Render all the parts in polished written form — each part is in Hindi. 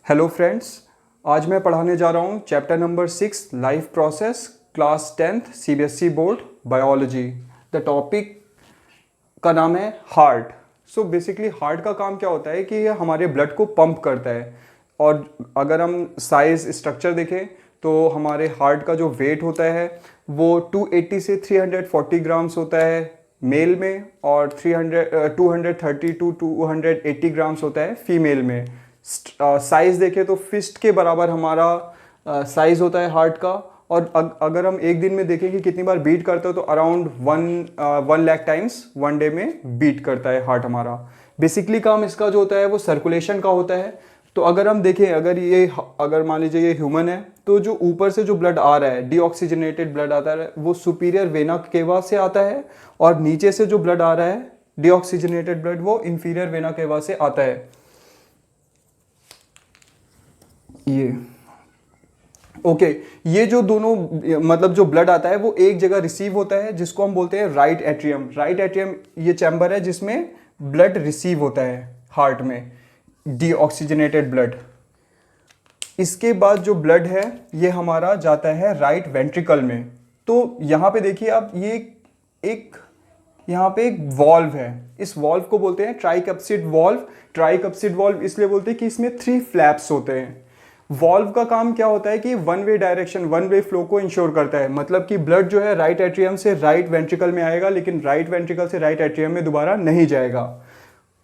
हेलो फ्रेंड्स, आज मैं पढ़ाने जा रहा हूँ chapter number 6 life process class 10th CBSE board biology. The topic का नाम है हार्ट। सो बेसिकली हार्ट का काम क्या होता है कि ये हमारे ब्लड को पंप करता है। और अगर हम साइज स्ट्रक्चर देखें तो हमारे हार्ट का जो वेट होता है वो 280 से 340 ग्राम्स होता है मेल में, और 230 टू 280 ग्राम्स होता है फीमेल में। साइज देखें तो फिस्ट के बराबर हमारा साइज होता है हार्ट का। और अगर हम एक दिन में देखें कि कितनी बार बीट करता है तो around 1 lakh times one day में बीट करता है हार्ट हमारा। बेसिकली काम इसका जो होता है वो सर्कुलेशन का होता है। तो अगर हम देखें, अगर मान लीजिए ये ह्यूमन है, तो जो ऊपर से जो ब्लड आ रहा है डीऑक्सीजनेटेड ब्लड आता है वो सुपीरियर वेना केवा से आता है, और नीचे से जो ब्लड आ रहा है डीऑक्सीजनेटेड ब्लड वो इंफीरियर वेना केवा से आता है। ये ओके ये जो दोनों मतलब जो ब्लड आता है वो एक जगह रिसीव होता है जिसको हम बोलते हैं राइट एट्रियम। राइट एट्रियम ये चैम्बर है जिसमें ब्लड रिसीव होता है हार्ट में, डीऑक्सीजनेटेड ब्लड। इसके बाद जो ब्लड है ये हमारा जाता है राइट वेंट्रिकल में। तो यहाँ पे देखिए आप, ये एक यहाँ पे एक वॉल्व है, इस वॉल्व को बोलते हैं ट्राइकप्सिड वॉल्व। ट्राइकप्सिड वॉल्व इसलिए बोलते हैं कि इसमें 3 फ्लैप्स होते हैं। वॉल्व का काम क्या होता है कि one way direction, one way flow को इंश्योर करता है। मतलब कि ब्लड जो है राइट एट्रियम से राइट वेंट्रिकल में आएगा, लेकिन राइट वेंट्रिकल से राइट एट्रियम में दोबारा नहीं जाएगा।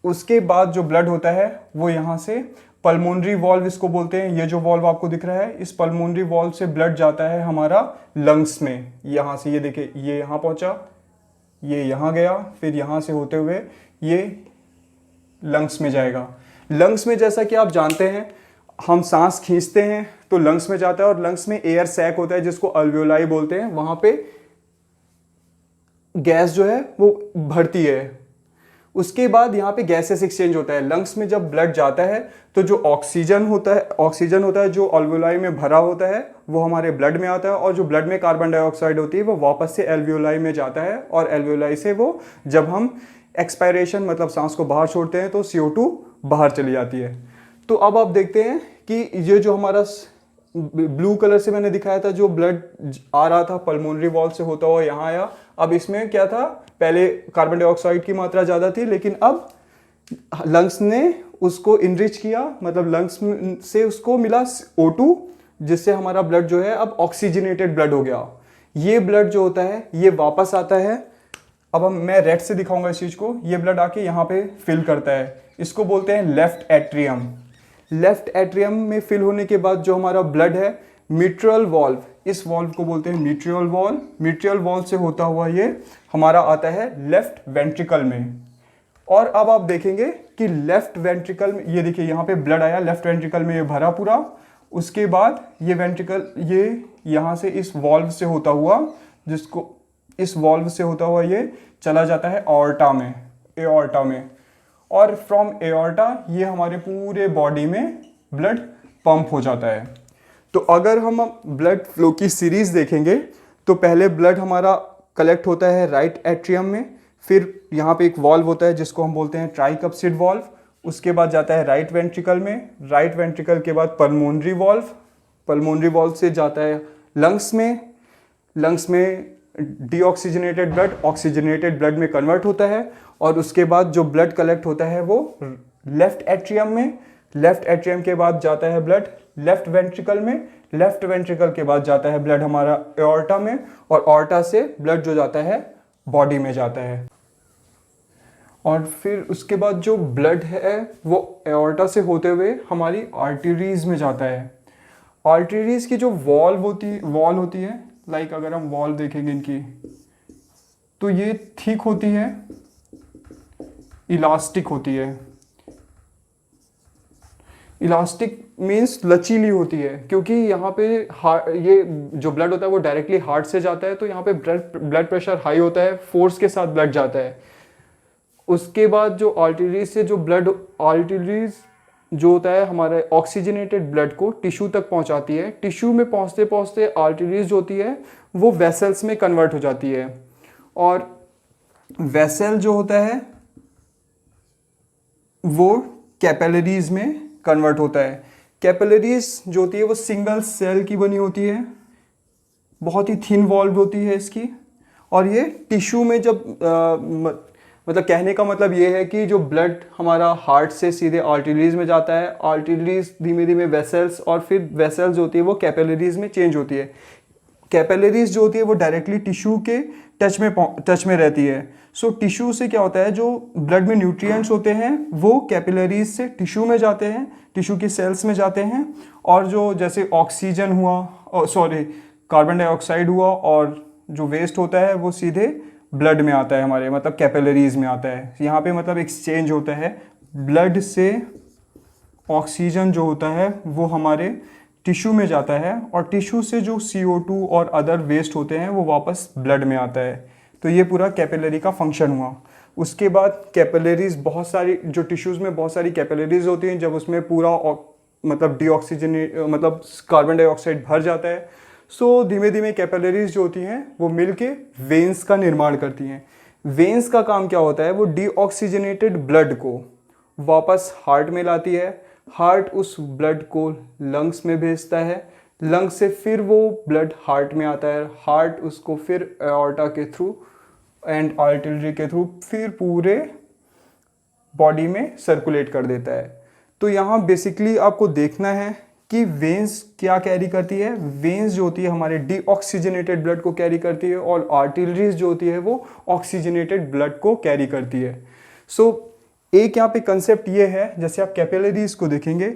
उसके बाद जो ब्लड होता है वो यहाँ से पल्मोनरी वॉल्व इसको बोलते हैं। ये जो वॉल्व आपको दिख रहा है, इस पल्मोनरी वॉल्व से ब्लड जाता है हमारा लंग्स में। यहाँ से ये देखिए, ये यहाँ पहुँचा, ये यहाँ गया, फिर यहाँ से होते हुए ये लंग्स में जाएगा। लंग्स में जैसा कि आप जानते हैं हम सांस खींचते हैं तो लंग्स में जाता है, और लंग्स में एयर सैक होता है जिसको अल्वियोलाई बोलते हैं। वहां पे गैस जो है वो भरती है। उसके बाद यहाँ पे गैसेस एक्सचेंज होता है। लंग्स में जब ब्लड जाता है तो जो ऑक्सीजन होता है जो अल्वियोलाई में भरा होता है वो हमारे ब्लड में आता है, और जो ब्लड में कार्बन डाइऑक्साइड होती है वो वापस से एल्वियोलाई में जाता है, और एल्वियोलाई से वो जब हम एक्सपायरेशन मतलब सांस को बाहर छोड़ते हैं तो CO2 बाहर चली जाती है। तो अब आप देखते हैं कि ये जो हमारा ब्लू कलर से मैंने दिखाया था, जो ब्लड आ रहा था पल्मोनरी वॉल्व से होता हुआ यहाँ आया। अब इसमें क्या था, पहले कार्बन डाइऑक्साइड की मात्रा ज़्यादा थी, लेकिन अब लंग्स ने उसको इनरिच किया, मतलब लंग्स से उसको मिला O2, जिससे हमारा ब्लड जो है अब ऑक्सीजनेटेड ब्लड हो गया। ये ब्लड जो होता है ये वापस आता है। अब मैं रेड से दिखाऊंगा इस चीज़ को। ये ब्लड आके यहाँ पे फिल करता है, इसको बोलते हैं लेफ्ट एट्रियम। लेफ्ट एट्रियम में फिल होने के बाद जो हमारा ब्लड है मिट्रियल वॉल्व, इस वॉल्व को बोलते हैं मिट्रियल वॉल्व। मिट्रियल वॉल्व से होता हुआ ये हमारा आता है लेफ्ट वेंट्रिकल में। और अब आप देखेंगे कि लेफ्ट वेंट्रिकल में ये देखिए यहाँ पे ब्लड आया, लेफ्ट वेंट्रिकल में ये भरा पूरा। उसके बाद ये वेंट्रिकल ये यहाँ से इस वॉल्व से होता हुआ, जिसको इस वॉल्व से होता हुआ ये चला जाता है एओर्टा में, एओर्टा में। और फ्रॉम एओर्टा ये हमारे पूरे बॉडी में ब्लड पंप हो जाता है। तो अगर हम ब्लड फ्लो की सीरीज देखेंगे तो पहले ब्लड हमारा कलेक्ट होता है राइट एट्रियम में, फिर यहाँ पे एक वॉल्व होता है जिसको हम बोलते हैं ट्राइकप्सिड वॉल्व। उसके बाद जाता है राइट वेंट्रिकल में, राइट वेंट्रिकल के बाद पल्मोनरी वॉल्व, पल्मोनरी वॉल्व से जाता है लंग्स में, लंग्स में डीऑक्सीजनेटेड ब्लड ऑक्सीजनेटेड ब्लड में कन्वर्ट होता है। और उसके बाद जो ब्लड कलेक्ट होता है वो लेफ्ट एट्रियम में, लेफ्ट एट्रियम के बाद जाता है ब्लड लेफ्ट वेंट्रिकल में, लेफ्ट वेंट्रिकल के बाद जाता है ब्लड हमारा एओर्टा में, और एओर्टा से ब्लड जो जाता है बॉडी में जाता है। और फिर उसके बाद जो ब्लड है वो एओर्टा से होते हुए हमारी आर्टरीज में जाता है। आर्टरीज की जो वॉल होती है, लाइक अगर हम वॉल देखेंगे इनकी, तो ये थिक होती है, इलास्टिक होती है। इलास्टिक मीन्स लचीली होती है, क्योंकि यहाँ पे ये जो ब्लड होता है वो डायरेक्टली हार्ट से जाता है, तो यहाँ पे ब्लड प्रेशर हाई होता है, फोर्स के साथ ब्लड जाता है। उसके बाद जो आर्टरीज से जो ब्लड, आर्टरीज जो होता है हमारे ऑक्सीजनेटेड ब्लड को टिश्यू तक पहुंचाती है। टिश्यू में पहुंचते पहुंचते आर्टरीज जो होती है वो वेसल्स में कन्वर्ट हो जाती है, और वेसल जो होता है वो कैपिलरीज में कन्वर्ट होता है। कैपिलरीज जो होती है वो सिंगल सेल की बनी होती है, बहुत ही थिन वॉल्व होती है इसकी, और ये टिश्यू में जब मतलब कहने का मतलब ये है कि जो ब्लड हमारा हार्ट से सीधे आर्टरीज में जाता है, आर्टरीज धीमे धीमे वेसल्स, और फिर वेसल्स होती है वो कैपिलरीज में चेंज होती है। कैपिलरीज जो होती है वो डायरेक्टली टिश्यू के टच में रहती है। सो टिश्यू से क्या होता है, जो ब्लड में न्यूट्रिएंट्स होते हैं वो कैपिलरीज से टिश्यू में जाते हैं, टिश्यू की सेल्स में जाते हैं, और जो जैसे ऑक्सीजन हुआ, कार्बन डाइऑक्साइड हुआ, और जो वेस्ट होता है वो सीधे ब्लड में आता है हमारे, मतलब कैपिलरीज में आता है। यहाँ पे मतलब एक्सचेंज होता है, ब्लड से ऑक्सीजन जो होता है वो हमारे टिश्यू में जाता है, और टिश्यू से जो CO2 और अदर वेस्ट होते हैं वो वापस ब्लड में आता है। तो ये पूरा कैपिलरी का फंक्शन हुआ। उसके बाद कैपिलरीज बहुत सारी, जो टिश्यूज़ में बहुत सारी कैपिलरीज होती हैं, जब उसमें पूरा मतलब डीऑक्सीजनेट मतलब कार्बन डाइऑक्साइड भर जाता है, सो धीमे धीमे कैपिलरीज जो होती हैं वो मिलके वेन्स का निर्माण करती हैं। वेन्स का काम क्या होता है, वो डीऑक्सीजनेटेड ब्लड को वापस हार्ट में लाती है, हार्ट उस ब्लड को लंग्स में भेजता है, लंग्स से फिर वो ब्लड हार्ट में आता है, हार्ट उसको फिर एओर्टा के थ्रू एंड आर्टरी के थ्रू फिर पूरे बॉडी में सर्कुलेट कर देता है। तो यहाँ बेसिकली आपको देखना है कि वेन्स क्या कैरी करती है। वेन्स जो होती है हमारे डीऑक्सीजनेटेड ब्लड को कैरी करती है, और आर्टरीज जो होती है वो ऑक्सीजनेटेड ब्लड को कैरी करती है। सो एक यहाँ पे कंसेप्ट ये है, जैसे आप कैपिलरीज को देखेंगे,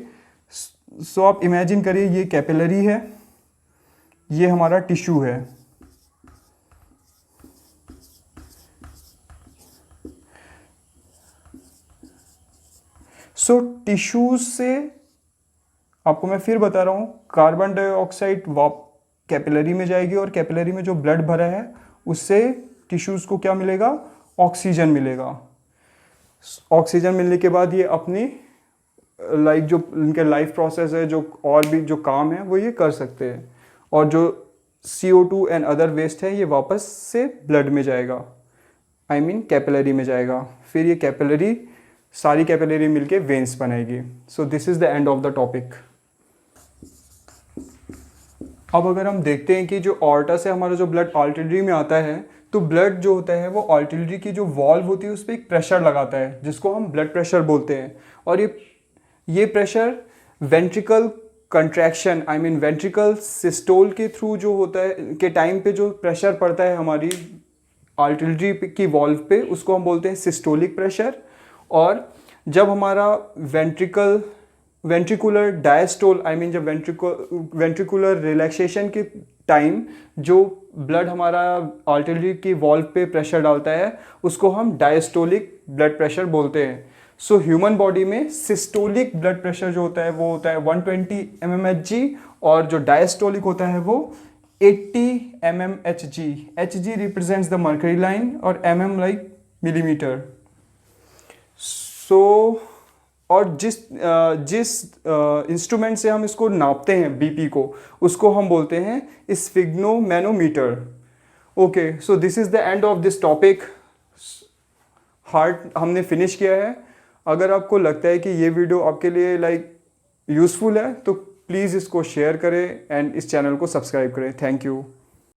सो आप इमेजिन करिए ये कैपिलरी है, ये हमारा टिश्यू है, सो टिश्यूज से आपको मैं फिर बता रहा हूँ, कार्बन डाइऑक्साइड कैपिलरी में जाएगी, और कैपिलरी में जो ब्लड भरा है उससे टिश्यूज को क्या मिलेगा, ऑक्सीजन मिलेगा। ऑक्सीजन मिलने के बाद ये अपनी जो इनके लाइफ प्रोसेस है, जो और भी जो काम है वो ये कर सकते हैं, और जो CO2 एंड अदर वेस्ट है ये वापस से ब्लड में जाएगा, कैपिलरी में जाएगा। फिर ये कैपिलरी, सारी कैपिलरी मिलके वेन्स बनाएगी। So this is the end of the topic. अब अगर हम देखते हैं कि जो ऑर्टा से हमारा जो ब्लड आर्टरी में आता है, तो ब्लड जो होता है वो आर्टरी की जो वॉल्व होती है उस पर एक प्रेशर लगाता है, जिसको हम ब्लड प्रेशर बोलते हैं। और ये pressure ventricle contraction ventricle systole के थ्रू जो होता है के टाइम पे जो प्रेशर पड़ता है हमारी आर्टरी की वॉल्व पे, उसको हम बोलते हैं सिस्टोलिक प्रेशर। और जब हमारा वेंट्रिकुलर डायस्टोल जब वेंट्रिकुलर रिलैक्सेशन के टाइम जो ब्लड हमारा आर्टरी की वॉल्व पे प्रेशर डालता है, उसको हम डायस्टोलिक ब्लड प्रेशर बोलते हैं। सो ह्यूमन बॉडी में सिस्टोलिक ब्लड प्रेशर जो होता है वो होता है 120 mmHg, और जो डायस्टोलिक होता है वो 80 mmHg। Hg represents the mercury line, और mm लाइक मिलीमीटर। सो और जिस इंस्ट्रूमेंट से हम इसको नापते हैं बीपी को, उसको हम बोलते हैं sphygmomanometer. Okay, so this is the end of this topic. Heart हमने फिनिश किया है। अगर आपको लगता है कि ये वीडियो आपके लिए यूज़फुल है, तो प्लीज़ इसको शेयर करें एंड इस चैनल को सब्सक्राइब करें। Thank you.